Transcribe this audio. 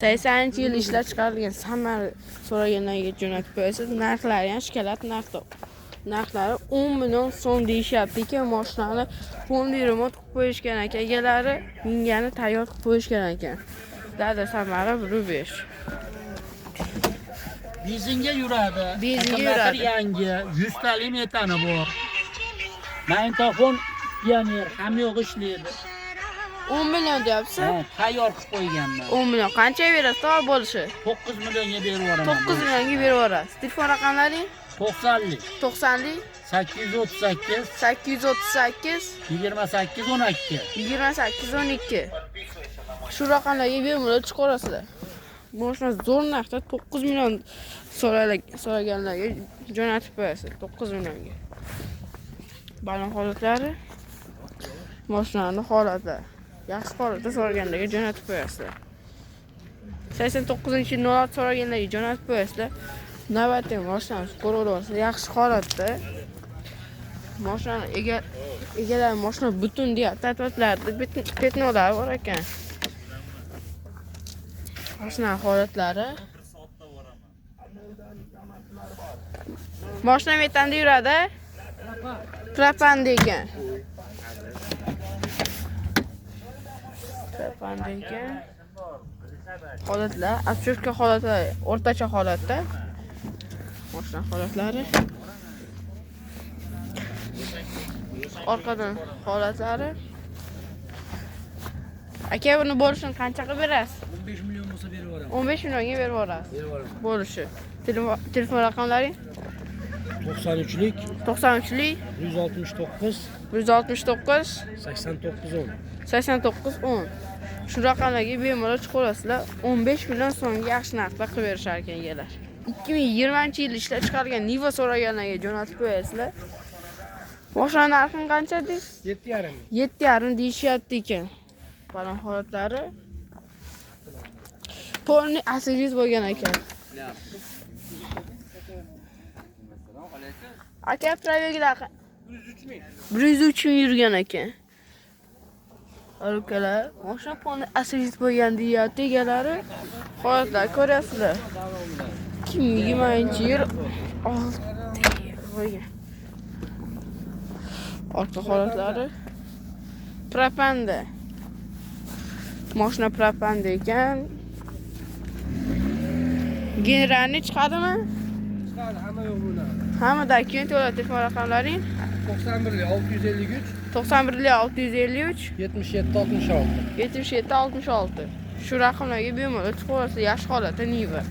80-yil ishlab chiqarilgan Samara so'raganlarga jo'natib qo'yasiz. Narxlari ham shikolat narxlari 10 million so'm deyishyapti-ki, mashinani fonli remont qilib qo'yishgan ekan. Egalari mingani tayyor qilib qo'yishgan ekan. Dada Samara 1.5. Benzinga yuradi. Benzinga yuradi. Yangi 100 talik metani bor. Magnitofon pioner ham yo'q ishlaydi. 10 million deyapsiz? Ha, tayyor qilib qo'yganman. 10 million. Qancha berasiz to'g'ri bo'lishi? 9 millionga berib yuboraman. 9 millionga berib yuborasiz. Telefon raqamlaring? 90lik 90lik 838 838 28 12. 28 12. Shu raqamlarga bemalol chiqarasizlar. Mashina zo'r narxda 9 million so'raganlarga jo'natib qo'yasiz. 9 millionga. Balon holatlari, mashinaning holati yaxshi holatda so'raganlarga jo'natib qo'yasizlar. 89-06 so'raganlarga jo'natib qo'yasizlar. Navbatdagi mashinamiz ko'raverasiz, yaxshi holatda. Mashina egalar mashina butun deyapti, tatvatlarda petnolari bor ekan. Mashina holatlari. Mashina metanda yuradi. Propanda ekan. Propanda ekan. Holatlar, absurka holatlari, o'rtacha holatda. Mashina holatlari. Orqadan holatlari. Aka, buni bo'lishini qancha qilib berasiz? 15 million bo'lsa berib yuboraman. 15 millionga berib yuborasiz. Bo'lishi. Telefon raqamlaring? 93lik 93lik 169 169 89 10. 89 10. Shu raqamlarga bemalol chiqarasizlar. 15 million so'mga yaxshi narxda qilib berishar ekan egalar. 2020-yil ishlab chiqarilgan Niva so'raganlarga jo'natib qo'yasizlar. Mashina narxi qancha deysiz? 7,5. 7,5 deyishyapti ekan. Balon holatlari. Polni asiriz bo'lgan ekan. Aka, provegilar 103 ming yurgan ekan. Alokalar, mashina polni asiriz bo'lgan deyapti egalari. Holatlar ko'rasizlar. 2020-yil 6 bo'lgan. Orqa holatlari. Propanda. Mashina propanda ekan. Generalni chiqadimi? Chiqadi, hamma yo'q bo'ladi. Hammada keyin to'la telefon raqamlaring? 91lik 653 91lik 653 77 66. 77 66. Shu raqamlarga bemalol chiqarasiz, yaxshi holatda Niva.